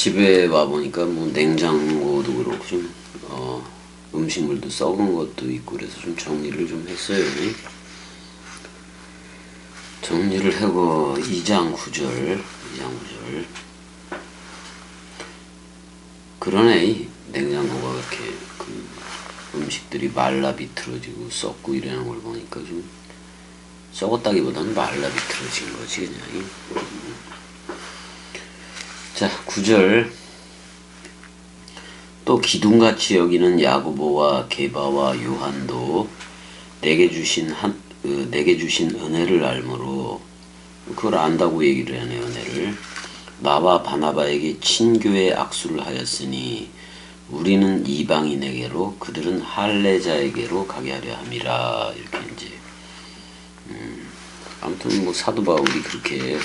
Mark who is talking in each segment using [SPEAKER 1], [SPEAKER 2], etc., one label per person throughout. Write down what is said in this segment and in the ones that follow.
[SPEAKER 1] 집에 와보니까 뭐 냉장고도 그렇고 좀 음식물도 썩은 것도 있고 그래서 좀 정리를 좀 했어요. 정리를 하고 2장 9절 그러네. 냉장고가 이렇게 그 음식들이 말라 비틀어지고 썩고 이러는 걸 보니까 좀 썩었다기보다는 말라 비틀어진 거지 그냥. 자, 9절. 또 기둥같이 여기는 야고보와 게바와 요한도 내게 주신 은혜를 알므로, 그걸 안다고 얘기를 하네. 은혜를 나와 바나바에게 친교의 악수를 하였으니 우리는 이방인에게로 그들은 할례자에게로 가게 하려 함이라. 이렇게 이제 아무튼 뭐 사도 바울이 그렇게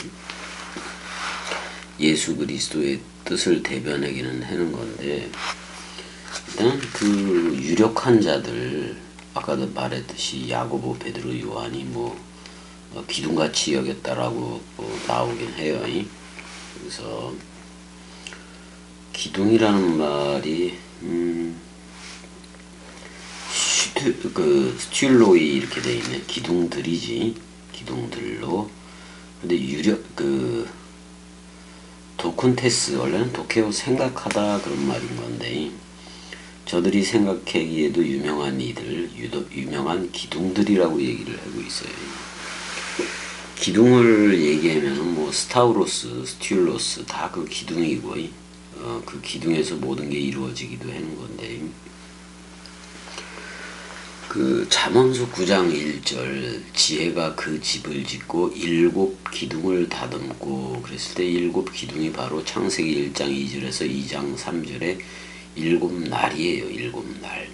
[SPEAKER 1] 예수 그리스도의 뜻을 대변하기는 하는 건데, 일단 그 유력한 자들, 아까도 말했듯이 야고보, 베드로, 요한이 뭐 기둥같이 여겼다라고 나오긴 해요. 그래서 기둥이라는 말이 스틸로이 이렇게 돼 있네. 기둥들이지, 기둥들로. 근데 도콘테스, 원래는 도케오, 생각하다, 그런 말인 건데, 저들이 생각하기에도 유명한 이들, 유명한 기둥들이라고 얘기를 하고 있어요. 기둥을 얘기하면 뭐 스타우로스, 스틸로스 다 그 기둥이고, 그 기둥에서 모든 게 이루어지기도 하는 건데, 그 잠언서 9장 1절, 지혜가 그 집을 짓고 7 기둥을 다듬고, 그랬을 때 7 기둥이 바로 창세기 1장 2절에서 2장 3절에 7 날이에요. 7 날.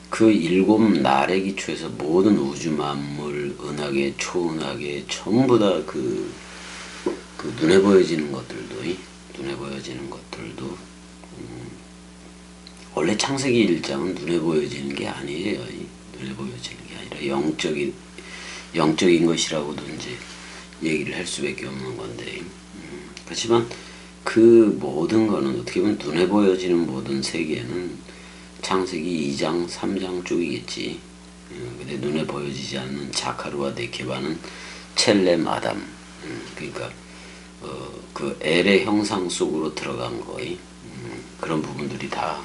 [SPEAKER 1] 그 7 날의 기초에서 모든 우주 만물, 은하계, 초은하계 전부 다 그 눈에 보여지는 것들도 원래 창세기 1장은 눈에 보여지는 게 아니에요. 눈에 보여지는 게 아니라 영적인 것이라고도 이제 얘기를 할 수밖에 없는 건데, 그렇지만 그 모든 거는 어떻게 보면 눈에 보여지는 모든 세계는 창세기 2장, 3장 쪽이겠지. 근데 눈에 보여지지 않는 자카르와 네케바는 첼렘, 아담. 그러니까 그 엘의 형상 속으로 들어간 거의 그런 부분들이 다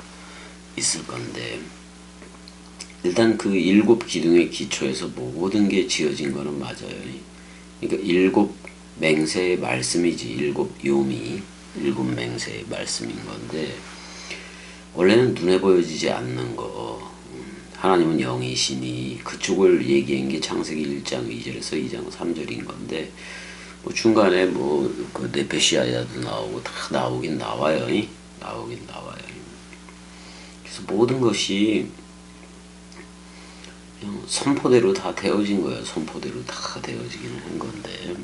[SPEAKER 1] 있을 건데, 일단 그 7 기둥의 기초에서 모든 게 지어진 거는 맞아요. 그러니까 7 맹세의 말씀이지, 7 요미, 7 맹세의 말씀인 건데, 원래는 눈에 보여지지 않는 거, 하나님은 영이시니, 그쪽을 얘기한 게 창세기 1장 2절에서 2장 3절인 건데, 뭐 중간에 그 네페시아야도 나오고 다 나오긴 나와요. 그래서 모든 것이 그냥 선포대로 다 되어진 거예요. 선포대로 다 되어지기는 한 건데,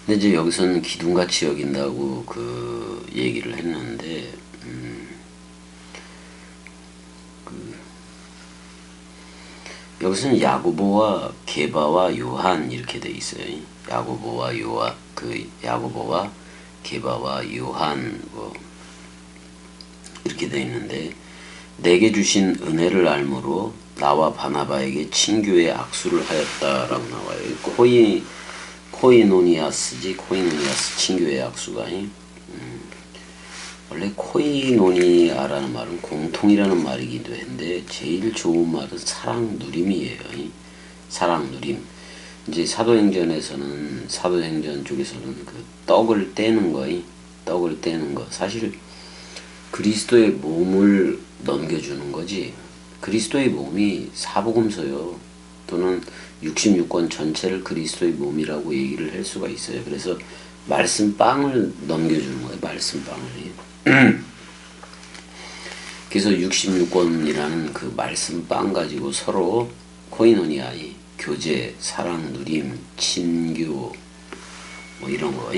[SPEAKER 1] 근데 이제 여기서는 기둥같이 여긴다고 그 얘기를 했는데, 여기서는 야고보와 게바와 요한 이렇게 돼 있어요. 야고보와 게바와 요한 이렇게 돼 있는데, 내게 주신 은혜를 알므로 나와 바나바에게 친교의 악수를 하였다라고 나와요. 코이노니아스 친교의 악수가. 원래 코이노니아라는 말은 공통이라는 말이기도 한데, 제일 좋은 말은 사랑 누림이에요. 사랑 누림. 이제 사도행전 쪽에서는 그 떡을 떼는 거, 사실 그리스도의 몸을 넘겨주는 거지. 그리스도의 몸이 사복음서요. 또는 66권 전체를 그리스도의 몸이라고 얘기를 할 수가 있어요. 그래서 말씀빵을 넘겨주는 거예요. 말씀빵을. 그래서 66권이라는 그 말씀빵 가지고 서로 코이노니아, 교제, 사랑, 누림, 친교, 뭐 이런 거,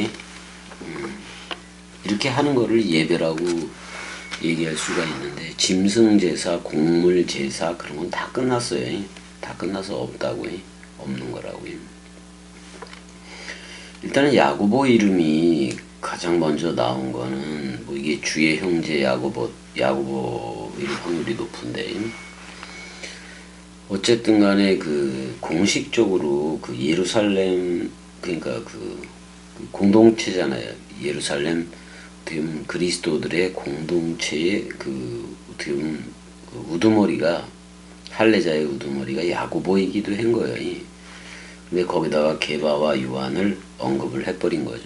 [SPEAKER 1] 이렇게 하는 거를 예배라고 얘기할 수가 있는데, 짐승제사, 곡물제사 그런 건 다 끝났어요. 다 끝나서 없는 거라고요. 일단은 야고보 이름이 가장 먼저 나온 거는 뭐 이게 주의 형제 야고보일 확률이 높은데, 어쨌든 간에 그 공식적으로 그 예루살렘, 그러니까 그 공동체잖아요. 예루살렘 어떻게 보면 그리스도들의 공동체의 그 어떻게 보면 그 우두머리가, 할례자의 우두머리가 야고보이기도 한 거예요. 근데 거기다가 게바와 요한을 언급을 해버린 거죠.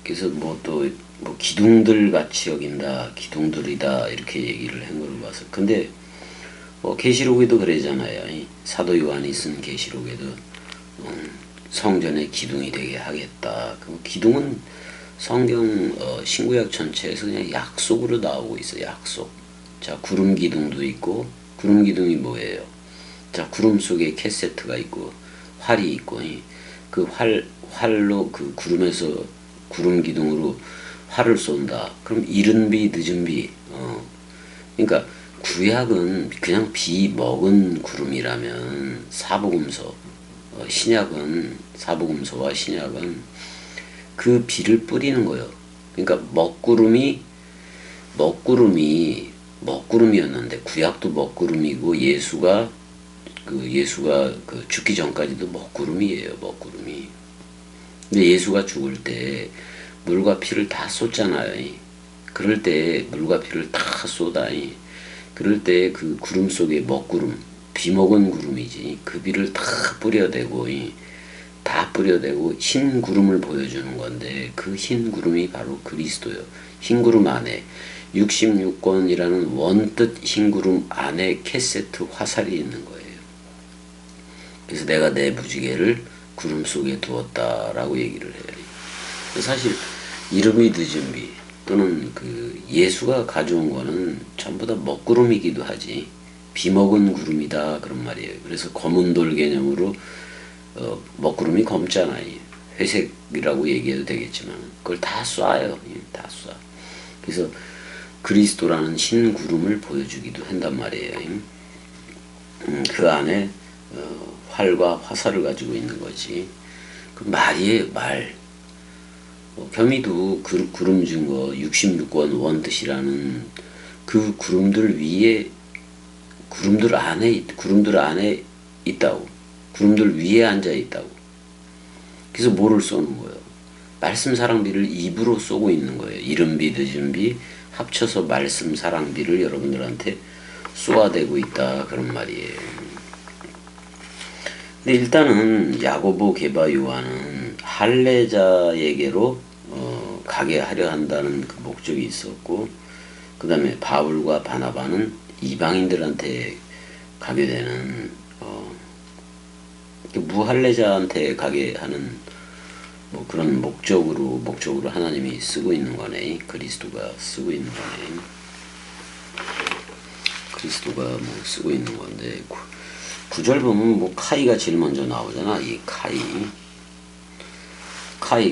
[SPEAKER 1] 그래서 뭐 또 뭐 기둥들 같이 여긴다, 기둥들이다 이렇게 얘기를 한 걸로 봐서. 근데 뭐 계시록에도 그러잖아요. 사도 요한이 쓴 계시록에도 성전의 기둥이 되게 하겠다. 그 기둥은 성경 신구약 전체에서 그냥 약속으로 나오고 있어요. 약속. 자, 구름 기둥도 있고, 구름 기둥이 뭐예요? 자, 구름 속에 캐세트가 있고 활이 있고, 그 활로 그 구름에서, 구름 기둥으로 활을 쏜다. 그럼 이른 비 늦은 비. 그러니까 구약은 그냥 비 먹은 구름이라면 사복음서, 신약은, 사복음서와 신약은 그 비를 뿌리는 거예요. 그러니까 먹구름이었는데, 구약도 먹구름이고 예수가 그 죽기 전까지도 먹구름이에요. 먹구름이. 근데 예수가 죽을 때 물과 피를 다 쏟잖아요. 그럴 때 물과 피를 다 쏟아. 그럴 때 그 구름 속에 먹구름, 비 먹은 구름이지. 그 비를 다 뿌려대고 흰 구름을 보여주는 건데, 그 흰 구름이 바로 그리스도요. 흰 구름 안에 66권이라는 원뜻 흰 구름 안에 캐세트 화살이 있는 거예요. 그래서 내가 내 무지개를 구름 속에 두었다라고 얘기를 해요. 사실 이름이 늦은 비 또는 그 예수가 가져온 거는 전부 다 먹구름이기도 하지, 비 먹은 구름이다 그런 말이에요. 그래서 검은 돌 개념으로 먹구름이 검잖아요. 회색이라고 얘기해도 되겠지만 그걸 다 쏴요. 다 쏴. 그래서 그리스도라는 흰 구름을 보여주기도 한단 말이에요. 그 안에 활과 화살을 가지고 있는 거지. 그 말이에요, 말. 겸이도 구름 증거 66권 원뜻이라는 그 구름들 위에, 구름들 안에 있다고. 구름들 위에 앉아 있다고. 그래서 뭐를 쏘는 거예요? 말씀 사랑비를 입으로 쏘고 있는 거예요. 이른 비 늦은 비 합쳐서 말씀 사랑비를 여러분들한테 쏘아대고 있다 그런 말이에요. 근데 일단은 야고보, 게바, 요한은 할례자에게로 가게 하려 한다는 그 목적이 있었고, 그 다음에 바울과 바나바는 이방인들한테 가게 되는 무할례자한테 가게 하는 뭐 그런 목적으로 하나님이 쓰고 있는 거네. 그리스도가 쓰고 있는 거네. 그리스도가 뭐 쓰고 있는 건데, 9절 보면 뭐 카이가 제일 먼저 나오잖아. 이 카이.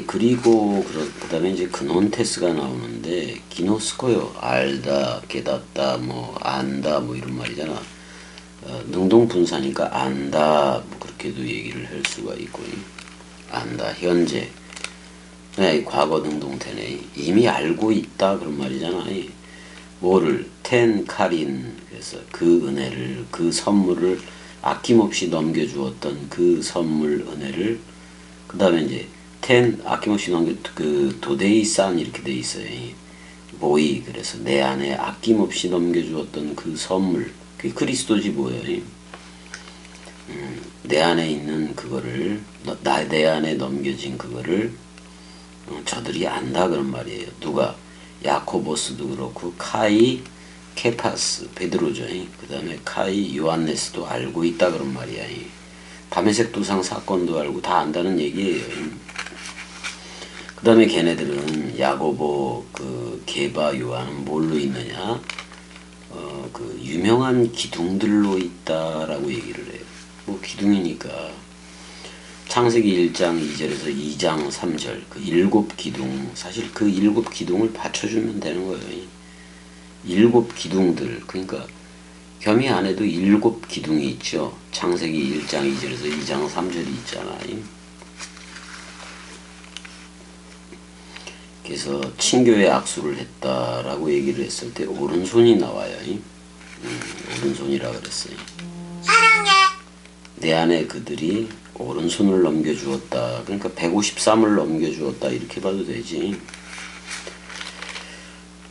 [SPEAKER 1] 그리고 그 다음에 이제 그논테스가 나오는데, 기노스코요. 알다, 깨닫다, 뭐 안다, 뭐 이런 말이잖아. 능동분사니까 안다, 뭐 그렇게도 얘기를 할 수가 있고, 안다, 현재. 네, 과거 능동태네. 이미 알고 있다 그런 말이잖아. 뭐를 카린. 그래서 그 은혜를, 그 선물을 아낌없이 넘겨주었던 그 선물 은혜를, 그 다음에 이제 아낌없이 그 도데이산 이렇게 돼 있어요. 모이. 그래서 내 안에 아낌없이 넘겨주었던 그 선물, 그게 그리스도지 뭐예요. 내 안에 있는 그거를, 내 안에 넘겨진 그거를 저들이 안다 그런 말이에요. 누가? 야코보스도 그렇고 카이, 케파스, 베드로죠. 그 다음에 카이, 요한네스도 알고 있다 그런 말이야. 다메섹 도상 사건도 알고 다 안다는 얘기예요. 그 다음에 걔네들은 야고보, 그 게바, 요한은 뭘로 있느냐? 그 유명한 기둥들로 있다라고 얘기를 해요. 뭐 기둥이니까 창세기 1장 2절에서 2장 3절 그 7기둥, 사실 그 7기둥을 받쳐주면 되는 거예요. 7기둥들, 그러니까 겸이 안에도 7기둥이 있죠. 창세기 1장 2절에서 2장 3절이 있잖아요. 그래서 친교에 악수를 했다라고 얘기를 했을 때 오른손이 나와요. 오른손이라 그랬어요. 사랑해. 내 안에 그들이 오른손을 넘겨주었다. 그러니까 153을 넘겨주었다 이렇게 봐도 되지.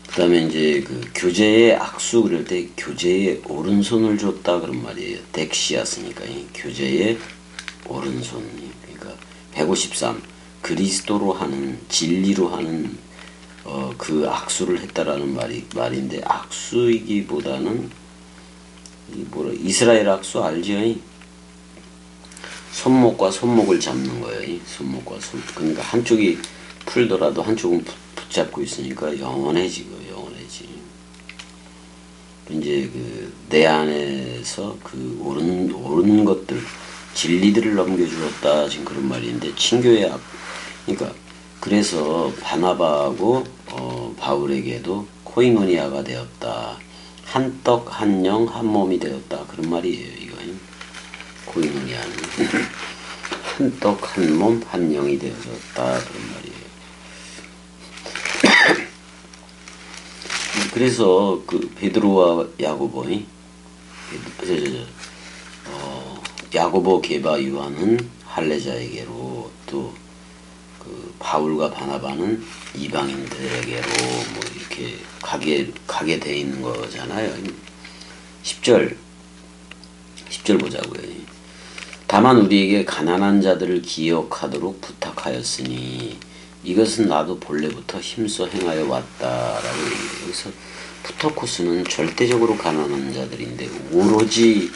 [SPEAKER 1] 그 다음에 이제 그 교제의 악수 그럴 때 교제의 오른손을 줬다 그런 말이에요. 덱시아스니까 교제의 오른손이. 그러니까 153 그리스도로 하는 진리로 하는 그 악수를 했다라는 말인데 악수이기보다는 이스라엘 악수 알죠? 손목과 손목을 잡는 거예요. 손목과 손. 그러니까 한쪽이 풀더라도 한쪽은 붙잡고 있으니까 영원해지고 영원해지. 이제 그 내 안에서 그 옳은 것들 진리들을 넘겨주었다 지금 그런 말인데 친교의 그러니까 그래서 바나바하고 바울에게도 코이노니아가 되었다. 한 떡 한 영 한 몸이 되었다 그런 말이에요. 이거 코이노니아는 한 떡 한 몸 한 영이 되어졌다 그런 말이에요. 그래서 그 베드로와 야고보 야고보 게바 요한은 할례자에게로 또 그 바울과 바나바는 이방인들에게로 뭐 이렇게 가게 돼 있는 거잖아요. 10절 보자고요. 다만 우리에게 가난한 자들을 기억하도록 부탁하였으니 이것은 나도 본래부터 힘써 행하여 왔다라고 얘기해요. 여기서 푸터코스는 절대적으로 가난한 자들인데 오로지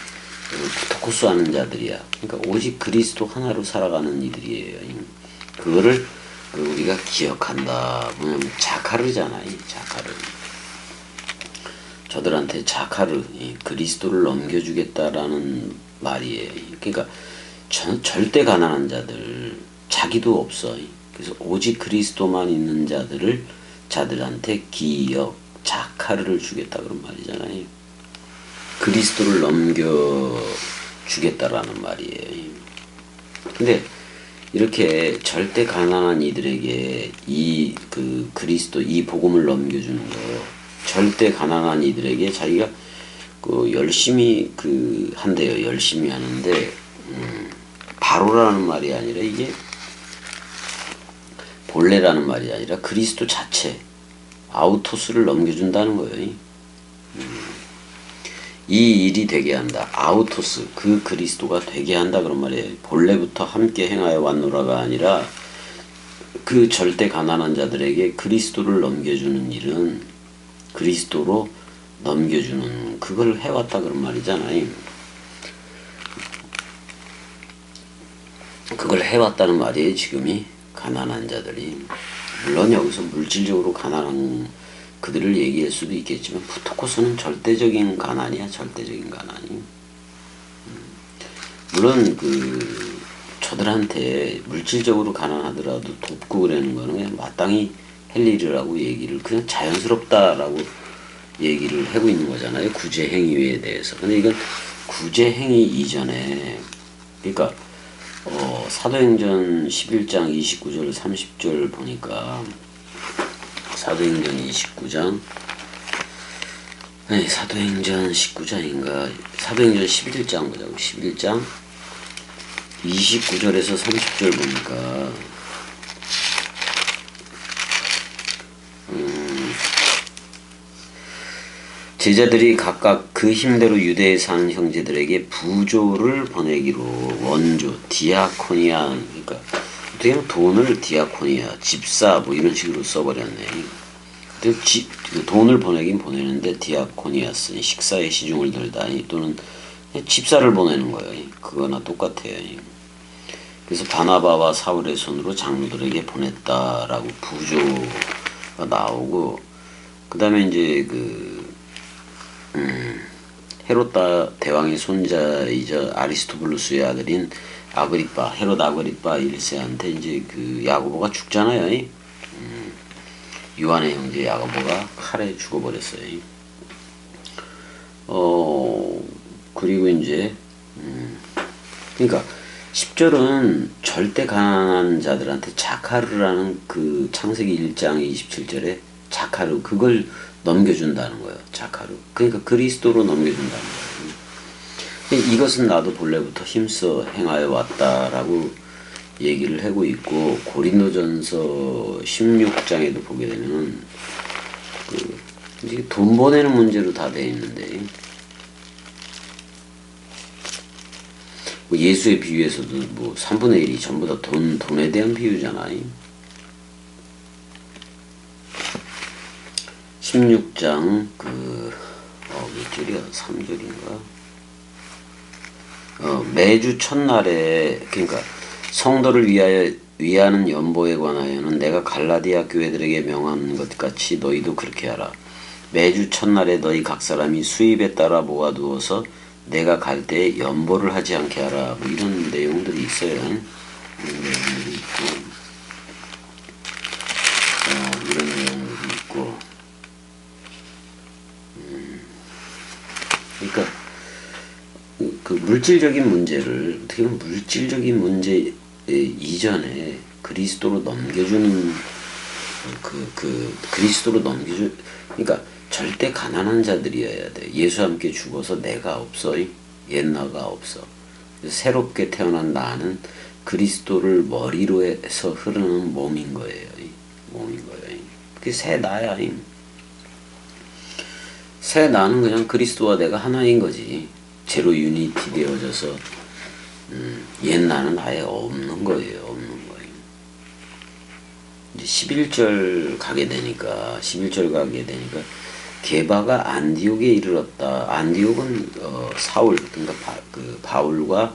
[SPEAKER 1] 푸터코스 하는 자들이야. 그러니까 오직 그리스도 하나로 살아가는 이들이에요. 그거를 우리가 기억한다. 뭐냐면 자카르잖아요. 자카르. 저들한테 자카르 그리스도를 넘겨주겠다라는 말이에요. 그러니까 절대 가난한 자들 자기도 없어. 그래서 오직 그리스도만 있는 자들한테 기억 자카르를 주겠다 그런 말이잖아요. 그리스도를 넘겨주겠다라는 말이에요. 근데 이렇게 절대 가난한 이들에게 그리스도 이 복음을 넘겨주는 거 절대 가난한 이들에게 자기가 열심히 한대요. 열심히 하는데 바로라는 말이 아니라 이게 본래라는 말이 아니라 그리스도 자체 아우토스를 넘겨준다는 거예요. 이 일이 되게 한다. 아우토스 그 그리스도가 되게 한다 그런 말이에요. 본래부터 함께 행하여 왔노라가 아니라 그 절대 가난한 자들에게 그리스도를 넘겨주는 일은 그리스도로 넘겨주는 그걸 해왔다 그런 말이잖아요. 그걸 해왔다는 말이에요. 지금이 가난한 자들이 물론 여기서 물질적으로 가난한 그들을 얘기할 수도 있겠지만 푸토코스는 절대적인 가난이야. 절대적인 가난이. 물론 저들한테 물질적으로 가난하더라도 돕고 그러는 거는 그냥 마땅히 할 일이라고 얘기를 그냥 자연스럽다라고 얘기를 하고 있는 거잖아요. 구제행위에 대해서. 근데 이건 구제행위 이전에 그러니까 사도행전 11장 29절 30절 보니까 사도행전 29장 사도행전 19장인가 사도행전 11장 보자고 11장 29절에서 30절 보니까 제자들이 각각 그 힘대로 유대에 사는 형제들에게 부조를 보내기로 원조, 디아코니아 그러니까 어떻게 보면 돈을 디아코니아, 집사 뭐 이런 식으로 써버렸네. 돈을 보내긴 보내는데 디아코니아스 식사에 시중을 들다 또는 집사를 보내는 거예요. 그거나 똑같아요. 그래서 바나바와 사울의 손으로 장로들에게 보냈다라고 부조가 나오고 그 다음에 이제 헤롯 대왕의 손자이자 아리스토블루스의 아들인 아그리빠, 헤롯 아그리빠 1세한테 이제 야고보가 죽잖아요. 요한의 형제 야고보가 칼에 죽어버렸어요. 그리고 이제 그러니까 10절은 절대 가난한 자들한테 자카르라는 그 창세기 1장 27절에 자카르 그걸 넘겨준다는 거예요. 자카르. 그러니까 그리스도로 넘겨준다는 거예요. 이것은 나도 본래부터 힘써 행하여 왔다라고 얘기를 하고 있고 고린도전서 16장에도 보게 되면 돈 보내는 문제로 다 돼 있는데 뭐 예수의 비유에서도 뭐 3분의 1이 전부 다 돈에 대한 비유잖아요. 16장 몇 절이야? 3절인가? 매주 첫날에 그러니까 성도를 위하는 연보에 관하여는 내가 갈라디아 교회들에게 명한 것 같이 너희도 그렇게 하라. 매주 첫날에 너희 각 사람이 수입에 따라 모아두어서 내가 갈 때에 연보를 하지 않게 하라. 뭐 이런 내용들이 있어요. 이런 내용들이 있고, 이런 내용들이 있고, 그러니까 그 물질적인 문제를 어떻게 보면 물질적인 문제 이전에 그리스도로 넘겨주는 그리스도로 넘겨주 그러니까 절대 가난한 자들이어야 돼. 예수와 함께 죽어서 내가 없어. 옛나가 없어. 새롭게 태어난 나는 그리스도를 머리로 해서 흐르는 몸인 거예요. 몸인 거예요. 그게 새 나야. 새 나는 그냥 그리스도와 내가 하나인 거지. 제로 유니티 되어져서 옛 나는 아예 없는 거예요. 없는 거예요. 이제 11절 가게 되니까 게바가 안디옥에 이르렀다. 안디옥은 사울 그러니까 바울과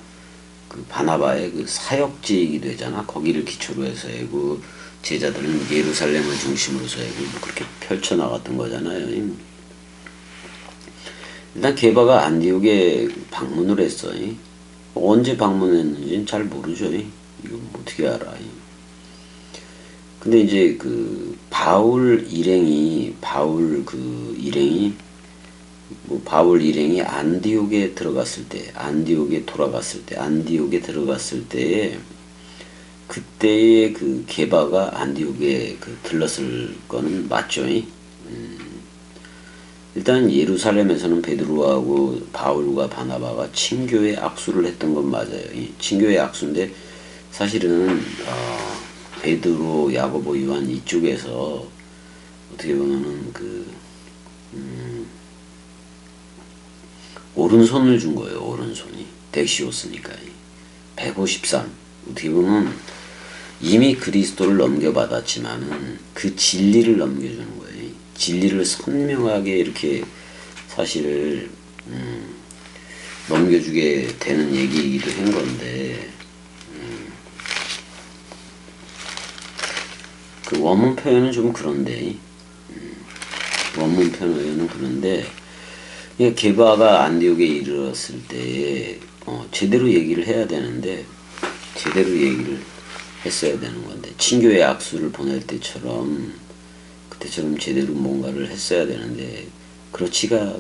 [SPEAKER 1] 그 바나바의 그 사역지이기도 되잖아. 거기를 기초로 해서 해고 제자들은 예루살렘을 중심으로서 해고 뭐 그렇게 펼쳐 나갔던 거잖아요. 일단 게바가 안디옥에 방문을 했어. 언제 방문했는지는 잘 모르죠. 이거 어떻게 알아? 근데 이제 그 바울 일행이 안디옥에 들어갔을 때 그때의 그 게바가 안디옥에 들렀을 거는 맞죠. 일단 예루살렘에서는 베드로하고 바울과 바나바가 친교의 악수를 했던 건 맞아요. 친교의 악수인데 사실은 베드로, 야고보, 요한 이쪽에서 어떻게 보면은 오른손을 준 거예요. 오른손이 덱시오스니까 153 어떻게 보면 이미 그리스도를 넘겨받았지만은 그 진리를 넘겨주는 거예요. 진리를 선명하게 이렇게 사실 넘겨주게 되는 얘기이기도 한 건데 그 원문 표현은 좀 그런데 원문 표현은 그런데 게바가 안디옥에 이르렀을 때 제대로 얘기를 해야 되는데 제대로 얘기를 했어야 되는 건데 친교의 악수를 보낼 때처럼 그때처럼 제대로 뭔가를 했어야 되는데 그렇지가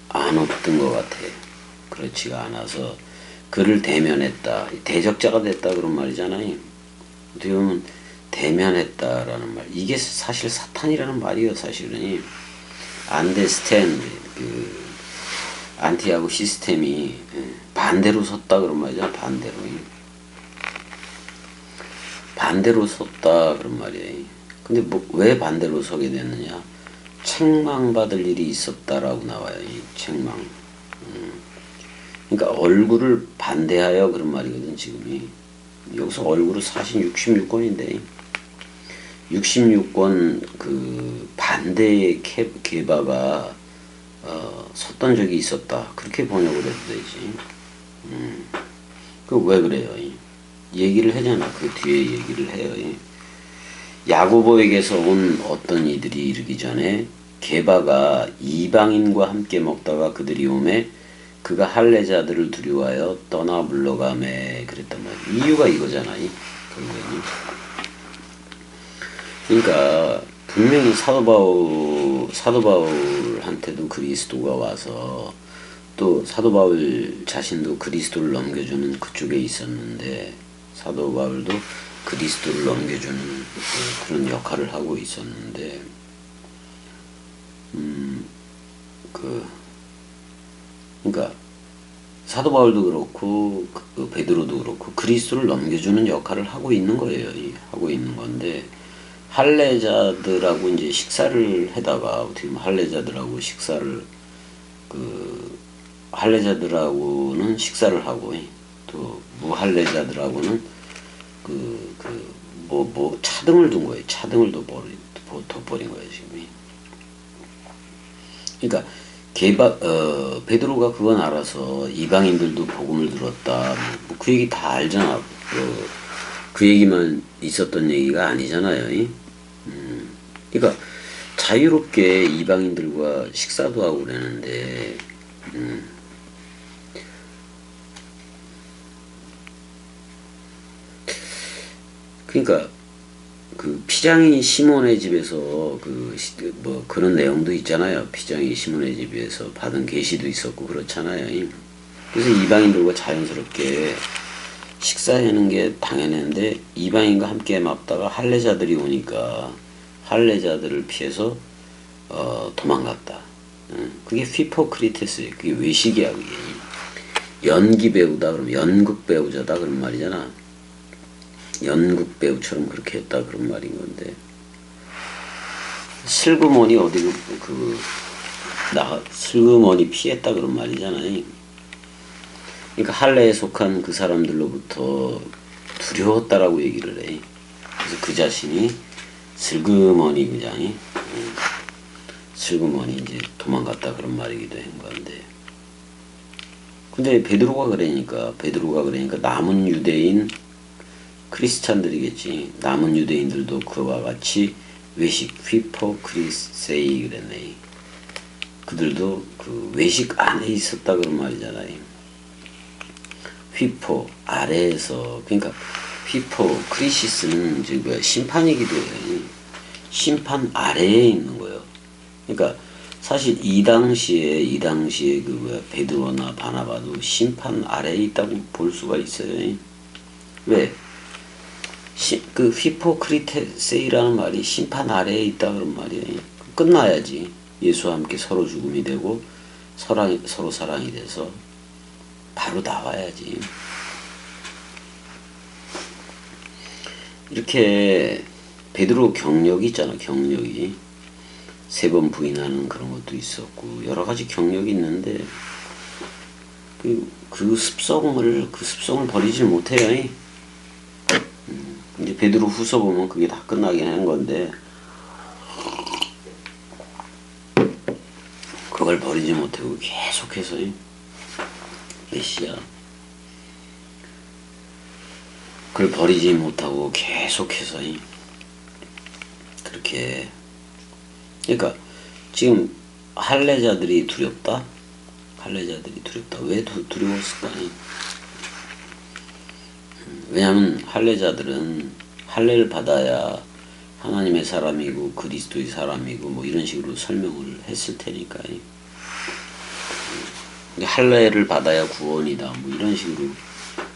[SPEAKER 1] 않았던 것 같아. 그렇지가 않아서 그를 대면했다. 대적자가 됐다 그런 말이잖아요. 어떻게 보면 대면했다라는 말. 이게 사실 사탄이라는 말이에요. 사실은 안데스탠 안티하고 시스템이 반대로 섰다 그런 말이잖아. 반대로 섰다 그런 말이에요. 근데 왜 반대로 서게 됐느냐? 책망받을 일이 있었다라고 나와요. 이 책망. 그러니까 얼굴을 반대하여 그런 말이거든. 지금이 여기서 얼굴은 사실 66권인데 66권 그 반대의 게바가 섰던 적이 있었다. 그렇게 번역을 해도 되지. 그 왜 그래요? 얘기를 하잖아. 그 뒤에 얘기를 해요. 야고보에게서 온 어떤 이들이 이르기 전에 게바가 이방인과 함께 먹다가 그들이 오매 그가 할례자들을 두려워하여 떠나 물러가매 그랬단 말이야. 이유가 이거잖아. 결국에는. 그러니까 분명히 사도 바울한테도 그리스도가 와서 또 사도 바울 자신도 그리스도를 넘겨주는 그쪽에 있었는데, 사도 바울도 그리스도를 넘겨주는 그런 역할을 하고 있었는데, 그러니까 사도 바울도 그렇고 베드로도 그렇고 그리스도를 넘겨주는 역할을 하고 있는 거예요. 하고 있는 건데, 할례자들하고 이제 식사를 하다가 어떻게 보면 할례자들하고 식사를 할례자들하고는 식사를 하고, 또 무할례자들하고는 차등을 둔 거예요. 차등을 둬버린 거예요, 지금. 그러니까 베드로가 그건 알아서 이방인들도 복음을 들었다. 그 얘기 다 알잖아. 그 얘기만 있었던 얘기가 아니잖아요. 그러니까 자유롭게 이방인들과 식사도 하고 그러는데, 그러니까 그 피장이 시몬의 집에서 그런 내용도 있잖아요. 피장이 시몬의 집에서 받은 계시도 있었고 그렇잖아요. 그래서 이방인들과 자연스럽게 식사하는 게 당연했는데, 이방인과 함께 먹다가 할례자들이 오니까 할례자들을 피해서 도망갔다. 그게 휘포크리테스예요. 그게 외식이야. 그게 연기 배우다 그러면 연극 배우자다 그런 말이잖아. 연극 배우처럼 그렇게 했다 그런 말인 건데, 슬그머니 어디 슬그머니 피했다 그런 말이잖아요. 그러니까 할례에 속한 그 사람들로부터 두려웠다라고 얘기를 해. 그래서 그 자신이 슬그머니 그냥 슬그머니 이제 도망갔다 그런 말이기도 한 건데, 근데 베드로가 그러니까 남은 유대인 크리스찬들이겠지. 남은 유대인들도 그와 같이 외식 휘포크리세이 그랬네. 그들도 그 외식 안에 있었다 그런 말이잖아요. 휘포 아래에서, 그러니까 휘포 크리시스는 이제 심판이기도 해요. 심판 아래에 있는 거예요. 그러니까 사실 이 당시에 베드로나 바나바도 심판 아래에 있다고 볼 수가 있어요. 왜? 그 휘포크리테세이라는 말이 심판 아래에 있다 그런 말이에요. 끝나야지 예수와 함께 서로 죽음이 되고 서로 사랑이 돼서 바로 나와야지. 이렇게 베드로 경력이 있잖아. 경력이 3번 부인하는 그런 것도 있었고 여러 가지 경력이 있는데, 그 습성을 버리질 못해요. 이제 베드로 후서 보면 그게 다 끝나긴 한 건데, 그걸 버리지 못하고 계속해서 메시아 그걸 버리지 못하고 계속해서 그렇게, 그러니까 지금 할례자들이 두렵다. 왜 두려웠을까? 왜냐하면 할례자들은 할례를 받아야 하나님의 사람이고 그리스도의 사람이고 뭐 이런 식으로 설명을 했을 테니까. 할례를 받아야 구원이다 뭐 이런 식으로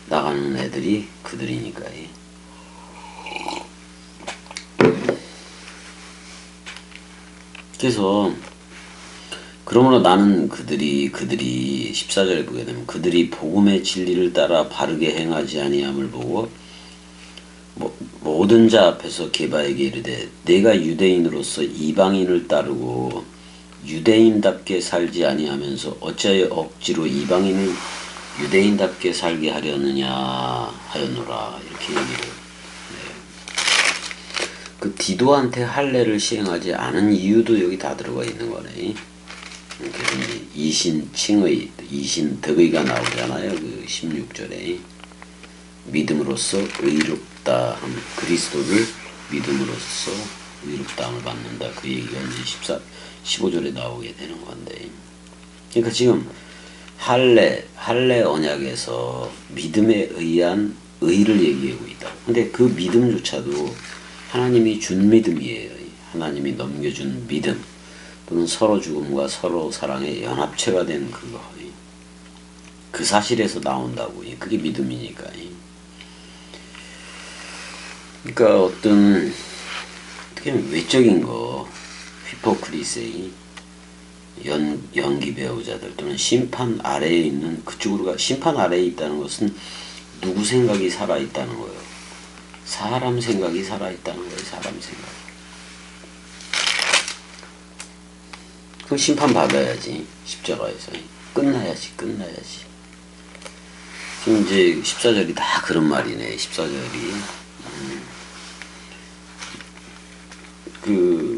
[SPEAKER 1] 나가는 애들이 그들이니까. 그래서 그러므로 나는 그들이 14절에 보게 되면 그들이 복음의 진리를 따라 바르게 행하지 아니함을 보고 모든 자 앞에서 게바에게 이르되 내가 유대인으로서 이방인을 따르고 유대인답게 살지 아니하면서 어찌하여 억지로 이방인을 유대인답게 살게 하려느냐 하였노라. 이렇게 얘기를. 그 디도한테 할례를 시행하지 않은 이유도 여기 다 들어가 있는 거네. 그래서 이제 이신칭의, 이신덕의가 나오잖아요. 그 16절에 믿음으로써 의롭다, 그리스도를 믿음으로써 의롭다함을 받는다. 그 얘기가 이제 15절에 나오게 되는 건데, 그러니까 지금 할례 언약에서 믿음에 의한 의를 얘기하고 있다. 근데 그 믿음조차도 하나님이 준 믿음이에요. 하나님이 넘겨준 믿음, 또는 서로 죽음과 서로 사랑의 연합체가 된 그거. 그 사실에서 나온다고. 그게 믿음이니까. 그러니까 어떤 어떻게 보면 외적인 거, 히포크리스의 연기 배우자들 또는 심판 아래에 있는 그쪽으로 심판 아래에 있다는 것은 누구 생각이 살아있다는 거예요. 사람 생각이 살아있다는 거예요. 사람 생각. 그럼 심판 받아야지. 십자가에서 끝나야지. 지금 이제 14절이 다 그런 말이네. 14절이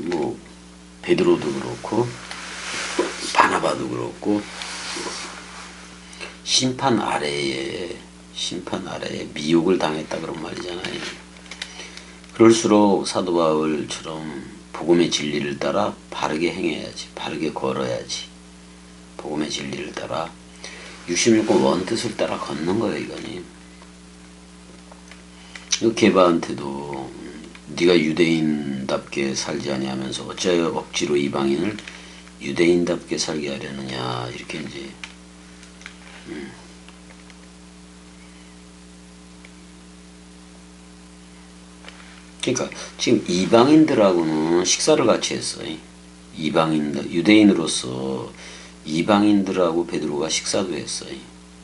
[SPEAKER 1] 뭐 베드로도 그렇고 바나바도 그렇고 심판 아래에 미혹을 당했다 그런 말이잖아요. 그럴수록 사도 바울처럼 복음의 진리를 따라 바르게 행해야지, 바르게 걸어야지. 복음의 진리를 따라 66권 원뜻을 따라 걷는 거예요. 이거는 게바한테도 네가 유대인답게 살지 아니하면서 어찌하여 억지로 이방인을 유대인답게 살게 하려느냐, 이렇게 이제 그러니까 지금 이방인들하고는 식사를 같이 했어요. 유대인으로서 이방인들하고 베드로가 식사도 했어요.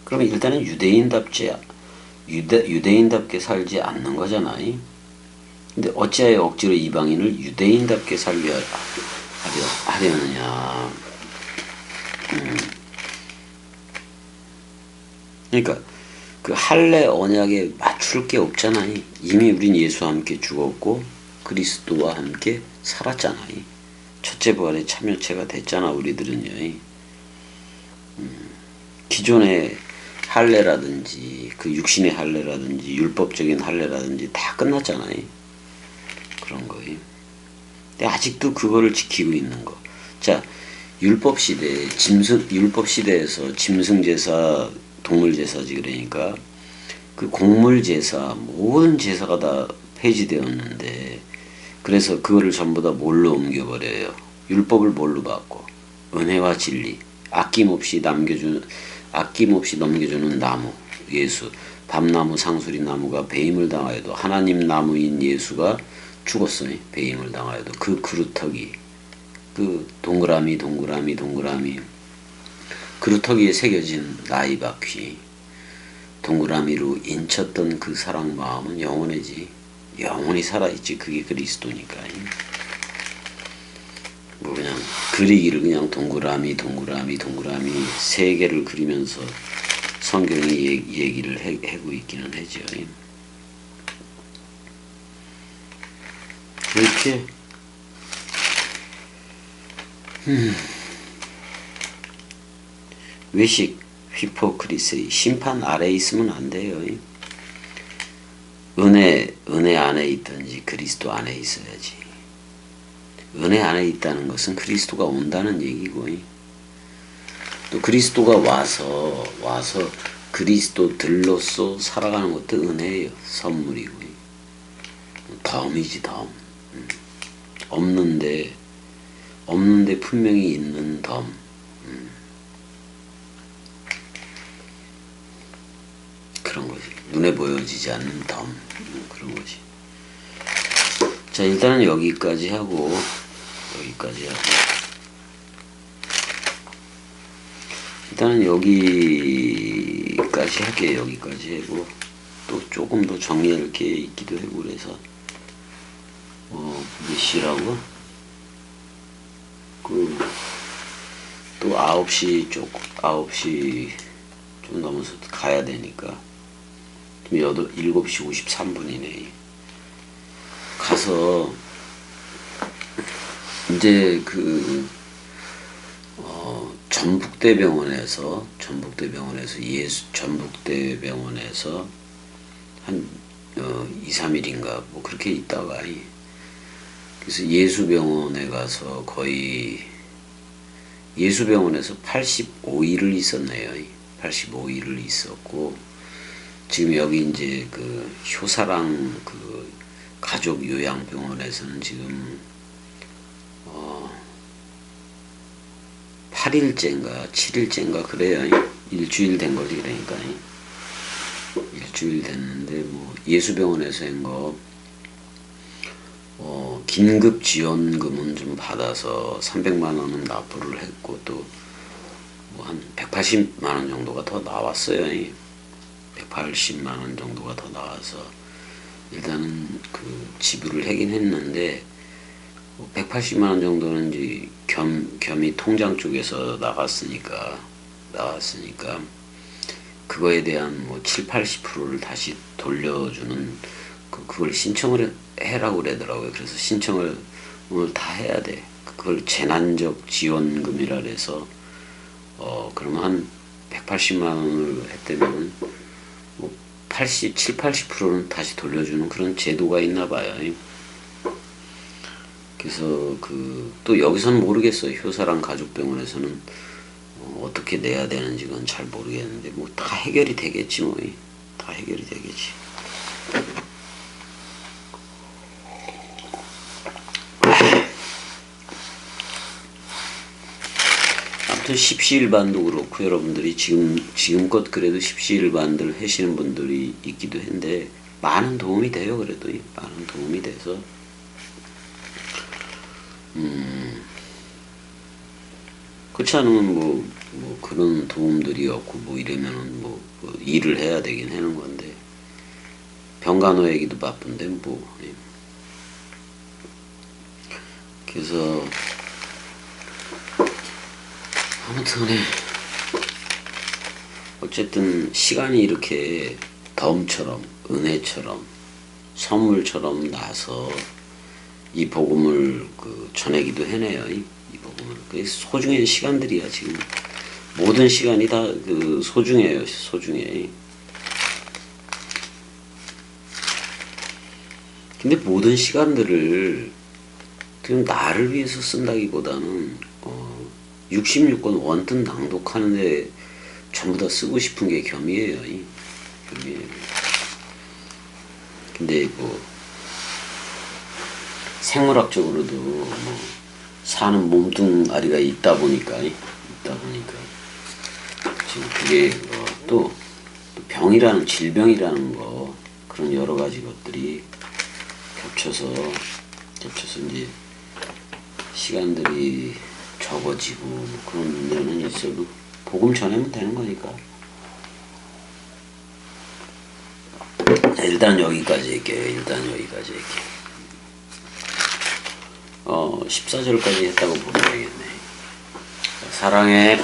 [SPEAKER 1] 그러면 일단은 유대인답게 살지 않는 거잖아요. 근데 어찌하여 억지로 이방인을 유대인답게 살게 하려느냐. 그러니까 그 할례 언약에 맞출 게 없잖아요. 이미 우린 예수와 함께 죽었고 그리스도와 함께 살았잖아요. 첫째 부활의 참여체가 됐잖아. 우리들은요. 기존의 할례라든지 그 육신의 할례라든지 율법적인 할례라든지 다 끝났잖아요. 그런 거예요. 근데 아직도 그거를 지키고 있는 거. 자, 율법 시대에서 짐승 제사, 동물 제사지. 그러니까 그 곡물 제사, 모든 제사가 다 폐지되었는데, 그래서 그거를 전부 다 뭘로 옮겨버려요? 율법을 뭘로 바꿔? 은혜와 진리, 아낌없이 넘겨주는 나무, 예수. 밤나무, 상수리 나무가 배임을 당하여도, 하나님 나무인 예수가 죽었어요. 배임을 당하여도. 그 그루터기, 그 동그라미 그루터기에 새겨진 나이 바퀴, 동그라미로 인쳤던 그 사랑 마음은 영원히 살아있지. 그게 그리스도니까. 뭐 그냥 그리기를 그냥 동그라미 세 개를 그리면서 성경이 얘기를 하고 있기는 하죠. 이렇게 외식, 히포크리스의 심판 아래에 있으면 안 돼요. 은혜 안에 있든지 그리스도 안에 있어야지. 은혜 안에 있다는 것은 그리스도가 온다는 얘기고, 또 그리스도가 와서 그리스도들로서 살아가는 것도 은혜예요. 선물이고. 덤이지, 덤. 없는데 분명히 있는 덤. 그런 거지. 눈에 보여지지 않는 덤. 그런 거지. 자, 일단은 여기까지 하고 일단은 여기까지 할게요. 여기까지 하고 또 조금 더 정리할 게 있기도 하고 그래서 몇 시라고? 또 9시 좀 넘어서 가야 되니까 7시 53분이네. 가서 이제 전북대병원에서 한 2, 3일인가 뭐 그렇게 있다가, 그래서 예수병원에 가서 예수병원에서 85일을 있었네요. 85일을 있었고, 지금 여기 이제 그 효사랑 그 가족 요양병원에서는 지금 8일째인가 7일째인가 그래요. 일주일 된 거지. 그러니까 일주일 됐는데 뭐 예수병원에서 한 거 긴급 지원금은 좀 받아서 300만 원은 납부를 했고 또 뭐 한 180만 원 정도가 더 나왔어요. 180만 원 정도가 더 나와서 일단은 그 지불을 하긴 했는데 180만 원 정도는 이제 겸이 통장 쪽에서 나갔으니까 그거에 대한 뭐 7, 80%를 다시 돌려주는 그걸 신청을 해라고 그러더라고요. 그래서 신청을 오늘 다 해야 돼. 그걸 재난적 지원금이라 그래서 그러면 한 180만 원을 했다면 뭐 7, 80%는 다시 돌려주는 그런 제도가 있나 봐요. 그래서 또 여기서는 모르겠어요. 효사랑 가족병원에서는 어떻게 내야 되는지 그건 잘 모르겠는데 뭐 다 해결이 되겠지 뭐. 다 해결이 되겠지. 아무튼 십시일반도 그렇고 여러분들이 지금껏 그래도 십시일반들 하시는 분들이 있기도 한데 많은 도움이 돼요. 그래도 많은 도움이 돼서 그렇지 않으면 뭐 그런 도움들이 없고 뭐 이러면은 뭐 일을 해야 되긴 하는 건데 병간호하기도 바쁜데 뭐. 그래서 아무튼 어쨌든 시간이 이렇게 덤처럼 은혜처럼 선물처럼 나서 이 복음을 전하기도 해내요. 이 복음을. 그 소중한 시간들이야. 지금 모든 시간이 다 소중해요. 소중해. 근데 모든 시간들을 그냥 나를 위해서 쓴다기보다는 66권 원뜻 낭독하는데 전부 다 쓰고 싶은 게 겸이에요. 겸이에요. 근데 뭐 생물학적으로도 뭐 사는 몸뚱아리가 있다 보니까 지금 그게 또 병이라는 질병이라는 거 그런 여러 가지 것들이 겹쳐서 이제 시간들이 적어지고 뭐 그런 문제는 있어도 복음 전하면 되는 거니까. 일단 여기까지 할게요. 14절까지 했다고 보면 되겠네. 사랑해.